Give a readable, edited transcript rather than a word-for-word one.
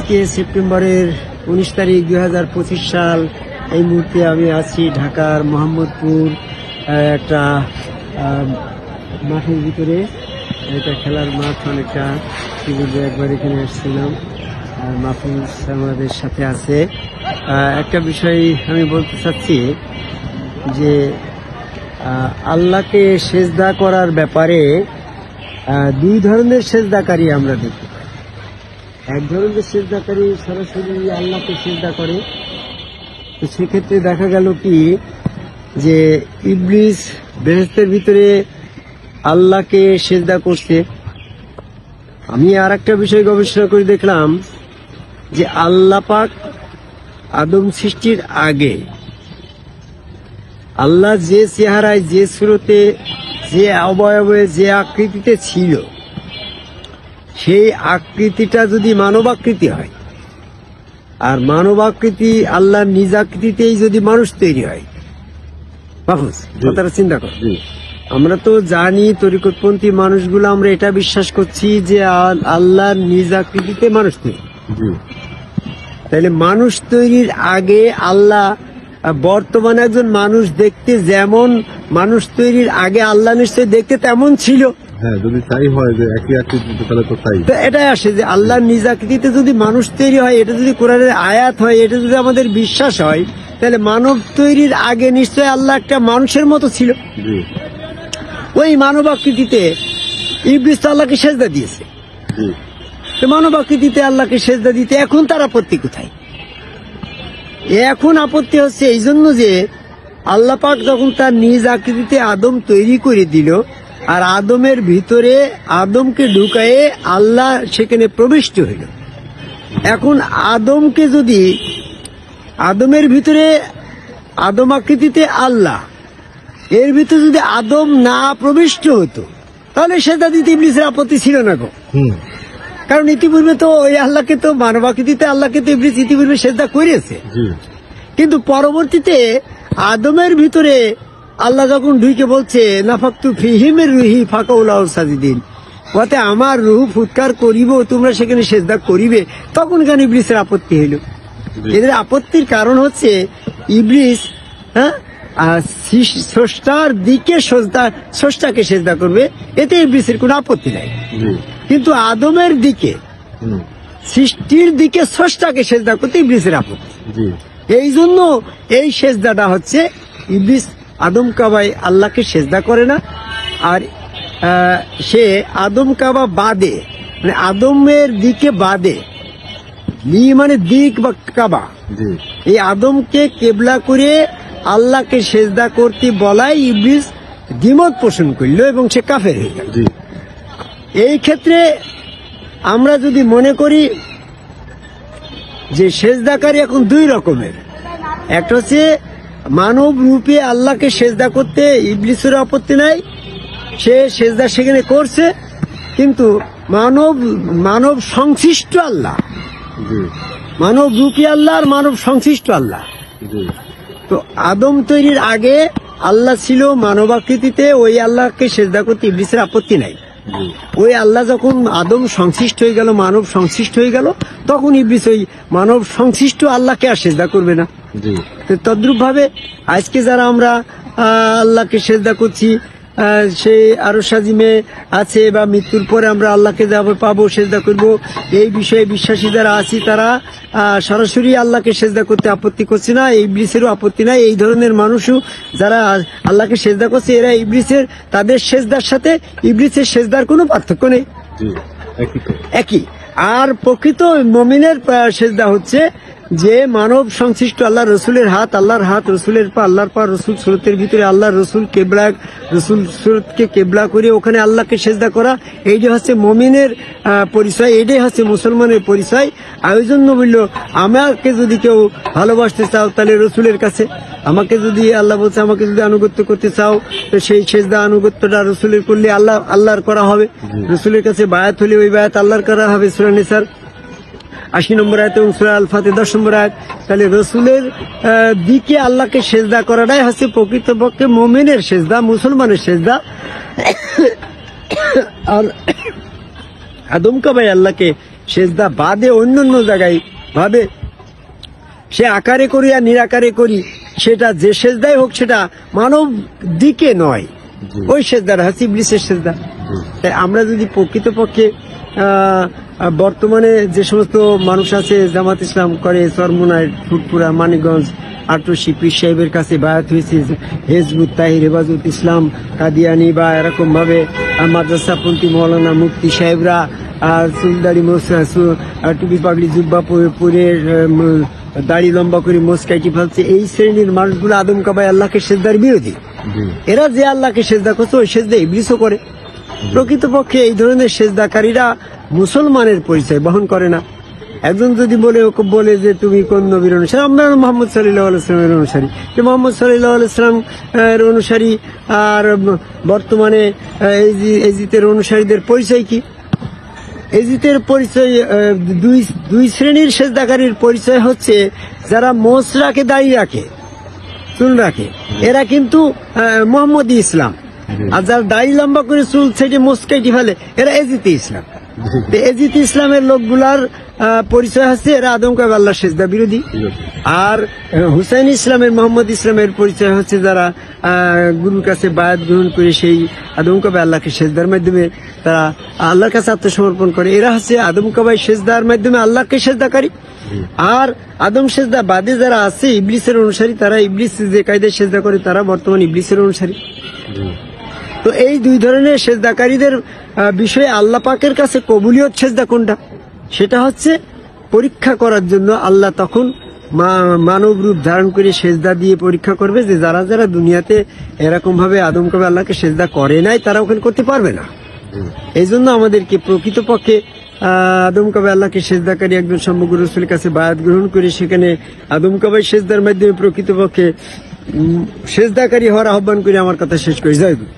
আজকে সেপ্টেম্বরের 19 তারিখ 2025 সাল। এই মুহূর্তে আমি আছি ঢাকার মোহাম্মদপুর একটা মাঠের ভিতরে। এটা খেলার মাঠ, অনেকটা কি বলবো, একবার এখানে আসছিলাম। মাহফুজ আমাদের সাথে আছে। একটা বিষয় আমি বলতে চাচ্ছি যে আল্লাহকে সেজদা করার ব্যাপারে দুই ধরনের সেজদাকারী আমরা দেখতে পাই। এক ধরনের সেজদাকারী সরাসরি আল্লাহকে সেজদা করে, তো সেক্ষেত্রে দেখা গেল কি যে ইবলিস বেহেশতের ভিতরে আল্লাহকে সেজদা করছে। আমি আর একটা বিষয় গবেষণা করে দেখলাম যে আল্লাহ পাক আদম সৃষ্টির আগে আল্লাহ যে চেহারায়, যে সুরতে, যে অবয়বে, যে আকৃতিতে ছিল, সেই আকৃতিটা যদি মানব আকৃতি হয়, আর মানব আকৃতি আল্লাহর নিজ আকৃতিতেই যদি মানুষ তৈরি হয়, মাহফুজ কথাটা চিন্তা কর। আমরা তো জানি তরিকতপন্থী মানুষগুলো আমরা এটা বিশ্বাস করছি যে আল্লাহর নিজ আকৃতিতে মানুষ তৈরি। তাহলে মানুষ তৈরির আগে আল্লাহ, বর্তমানে একজন মানুষ দেখতে যেমন মানুষ তৈরির আগে আল্লাহ নিশ্চয়ই দেখতে তেমন ছিল। হ্যাঁ, যদি তাই হয় যে একই আকৃতিতে, তাহলে তো তাই। তো এটাই আসে যে আল্লাহর নিজ আকৃতিতে যদি মানুষ তৈরি হয়, এটা যদি কোরআনের আয়াত হয়, এটা যদি আমাদের বিশ্বাস হয়, তাহলে মানব তৈরির আগে নিশ্চয়ই আল্লাহ একটা মানুষের মতো ছিল। ওই মানব আকৃতিতে ইবলিস তো আল্লাহকে সেজদা দিয়েছে। তো মানব আকৃতিতে আল্লাহকে সেজদা দিতে এখন তার আপত্তি কোথায়? এখন আপত্তি হচ্ছে এই জন্য যে আল্লাহ পাক যখন তার নিজ আকৃতিতে আদম তৈরি করে দিল, আর আদমের ভিতরে আদমকে ঢুকায়ে আল্লাহ সেখানে প্রবিষ্ট হইল। এখন আদমকে যদি, আদমের ভিতরে আদম আকৃতিতে আল্লাহ, এর ভিতরে যদি আদম না প্রবিষ্ট হতো, তাহলে সেজদা দিতে ইবলিসের আপত্তি ছিল না গো। কারণ ইতিপূর্বে তো ওই আল্লাহকে তো মানব আকৃতিতে আল্লাহকে তো ইবলিস ইতিপূর্বে সেজদা করেছে। কিন্তু পরবর্তীতে আদমের ভিতরে আল্লাহ যখন ঢুকে বলছে নাফাকতু ফিহিমের রুহি ফাকাউলাহ সাজিদিন, ওতে আমার রুহ ফুৎকার করিব, তোমরা সেখানে সেজদা করিবে, তখন কেন ইবলিসের আপত্তি হইল? এদের আপত্তির কারণ হচ্ছে ইবলিস স্রষ্টার দিকে স্রষ্টাকে সেজদা করবে, এতে ইবলিসের কোনো আপত্তি নাই। কিন্তু আদমের দিকে, সৃষ্টির দিকে স্রষ্টাকে সেজদা করতে ইবলিসের আপত্তি। এই জন্য এই সেজদাটা হচ্ছে ইবলিস আদম কাবায় আল্লাহকে সেজদা করে না, আর সে আদম কাবা বাদে, মানে আদমের দিকে বাদে, মানে দিক বা কাবা, এই আদমকে কেবলা করে আল্লাহকে সেজদা করতে বলাই ইবলিস দ্বিমত পোষণ করল এবং সে কাফের হয়ে গেল। এই ক্ষেত্রে আমরা যদি মনে করি যে সেজদাকারী এখন দুই রকমের, একটা হচ্ছে মানব রূপে আল্লাহকে সেজদা করতে ইবলিসের আপত্তি নাই, সে সেজদা সেখানে করছে, কিন্তু মানব সংশ্লিষ্ট আল্লাহ, মানব রূপী আল্লাহ আর মানব সংশ্লিষ্ট আল্লাহ। তো আদম তৈরির আগে আল্লাহ ছিল মানব আকৃতিতে, ওই আল্লাহকে সেজদা করতে ইবলিসের আপত্তি নাই। ওই আল্লাহ যখন আদম সংশ্লিষ্ট হয়ে গেল, মানব সংশ্লিষ্ট হয়ে গেল, তখন ইবলিস ওই মানব সংশ্লিষ্ট আল্লাহকে আর সেজদা করবে না। তদ্রুপ ভাবে আজকে যারা আমরা আল্লাহকে সেজদা করছি, সে আরো সাজিমে আছে বা মৃত্যুর পরে আমরা আল্লাহকে যাবো, পাবো, সেজদা করব, এই বিষয়ে বিশ্বাসী যারা আছি তারা সরাসরি আল্লাহকে সেজদা করতে আপত্তি করছে না, ইবলিসেরও আপত্তি নাই। এই ধরনের মানুষও যারা আল্লাহকে সেজদা করছে, এরা ইবলিসের, তাদের সেজদার সাথে ইবলিসের সেজদার কোনো পার্থক্য নেই, একই। আর প্রকৃত মুমিনের সেজদা হচ্ছে যে মানব সংশ্লিষ্ট আল্লাহ রসুলের হাত, আল্লাহর হাত রসুলের পা, আল্লাহর পা রসুল সুরতের ভিতরে, আল্লাহর রসুল কেবলা, রসুল সুরতকে কেবলা করে ওখানে আল্লাহকে সেজদা করা, এইটাই হচ্ছে মুমিনের পরিচয়, এটাই হচ্ছে মুসলমানের পরিচয়। আয়োজন বলল, আমাকে যদি কেউ ভালোবাসতে চাও তাহলে রসুলের কাছে, আমাকে যদি আল্লাহ বলছে আমাকে যদি আনুগত্য করতে চাও, তো সেই সেজদা আনুগত্যটা রসুলের করলে আল্লাহর করা হবে, রসুলের কাছে বায়াত হলে ওই বায়াত আল্লাহর করা হবে। সূরা নিসার 80 নম্বর আয়াত এবং সূরা আল ফাতির 10 নম্বর আয়াত। তাহলে রসুলের দিকে আল্লাহকে সেজদা করাটাই হচ্ছে প্রকৃতপক্ষে মুমিনের সেজদা, মুসলমানের সেজদা। আর আদম কাবায় আল্লাহকে সেজদা বাদে অন্যান্য জায়গায় ভাবে সে আকারে করি আর নিরাকারে করি, সেটা যে সেজদাই হোক সেটা মানব দিকে নয়, ওই সেজদার হচ্ছে ইবলিসের সেজদা। তাই আমরা যদি প্রকৃতপক্ষে বর্তমানে যে সমস্ত মানুষ আছে জামাত ইসলাম করে, চরমোনাই, ফুটপুরা, মানিকগঞ্জ, আটরশি পীর সাহেবের কাছে বায়াত হয়েছে, হেজবুত তাহির, হেফাজত ইসলাম, কাদিয়ানি বা এরকম ভাবে মাদ্রাসাপন্থী মৌলানা মুফতি সাহেবরা চুলদাড়ি টুপি পাগড়ি জুব্বা পরে দাড়ি লম্বা করে মোসকাইটি ফেলছে, এই শ্রেণীর মানুষগুলো আদম কাবায় আল্লাহকে সেজদার বিরোধী। এরা যে আল্লাহকে সেজদা করছে ওই সেজদা ইবলিসও করে। প্রকৃতপক্ষে এই ধরনের সেজদাকারীরা মুসলমানের পরিচয় বহন করে না। একজন যদি বলে যে তুমি কোন নবীর অনুসারী, আমরা মোহাম্মদ সাল্লাল্লাহু আলাইহি ওয়াসাল্লামের অনুসারী, যে মোহাম্মদ সাল্লাল্লাহু আলাইহি ওয়াসাল্লাম এর অনুসারী আর বর্তমানে এজিতের অনুসারীদের পরিচয় কি? এজিতের পরিচয় দুই শ্রেণীর সেজদাকারীর পরিচয় হচ্ছে যারা মোচ রাখে, দাড়ি রাখে, চুল রাখে, এরা কিন্তু মোহাম্মদী ইসলাম। আর যারা দাড়ি লম্বা করে চুল ছেটে মোচ কেটে ফেলে এরা এজিতে ইসলাম। এজিত ইসলামের লোকগুলার পরিচয় হচ্ছে এরা আদম কাবে আল্লাহ সেজদা বিরোধী। আর হুসাইন ইসলামের, মোহাম্মদ ইসলামের পরিচয় হচ্ছে যারা গুরুর কাছে বায়াত গ্রহণ করে সেই আদম কাবে আল্লাহকে সেজদার মাধ্যমে তারা আল্লাহর কাছে আত্মসমর্পণ করে, এরা হচ্ছে আদম কাবাই সেজদার মাধ্যমে আল্লাহকে সেজদাকারী। আর আদম সেজদা বাদে যারা আছে ইবলিসের অনুসারী, তারা ইবলিস যে কায়দায় সেজদা করে তারা বর্তমান ইবলিসের অনুসারী। তো এই দুই ধরনের সেজদাকারীদের বিষয়ে আল্লাহ পাকের কাছে কবুলিয়ত সেজদা কোনটা, সেটা হচ্ছে পরীক্ষা করার জন্য আল্লাহ তখন মানব রূপ ধারণ করে সেজদা দিয়ে পরীক্ষা করবে যে যারা যারা দুনিয়াতে এরকম ভাবে আদম কাবে আল্লাহকে সেজদা করে নাই তারা ওখানে করতে পারবে না। এই জন্য আমাদেরকে প্রকৃতপক্ষে আদম কাবে আল্লাহকে সেজদাকারী একজন সমগ্র রাসূলের কাছে বায়াত গ্রহণ করে সেখানে আদম কাবাই সেজদার মাধ্যমে প্রকৃতপক্ষে সেজদাকারী হওয়ার আহ্বান করে আমার কথা শেষ করি। জয় গুরু।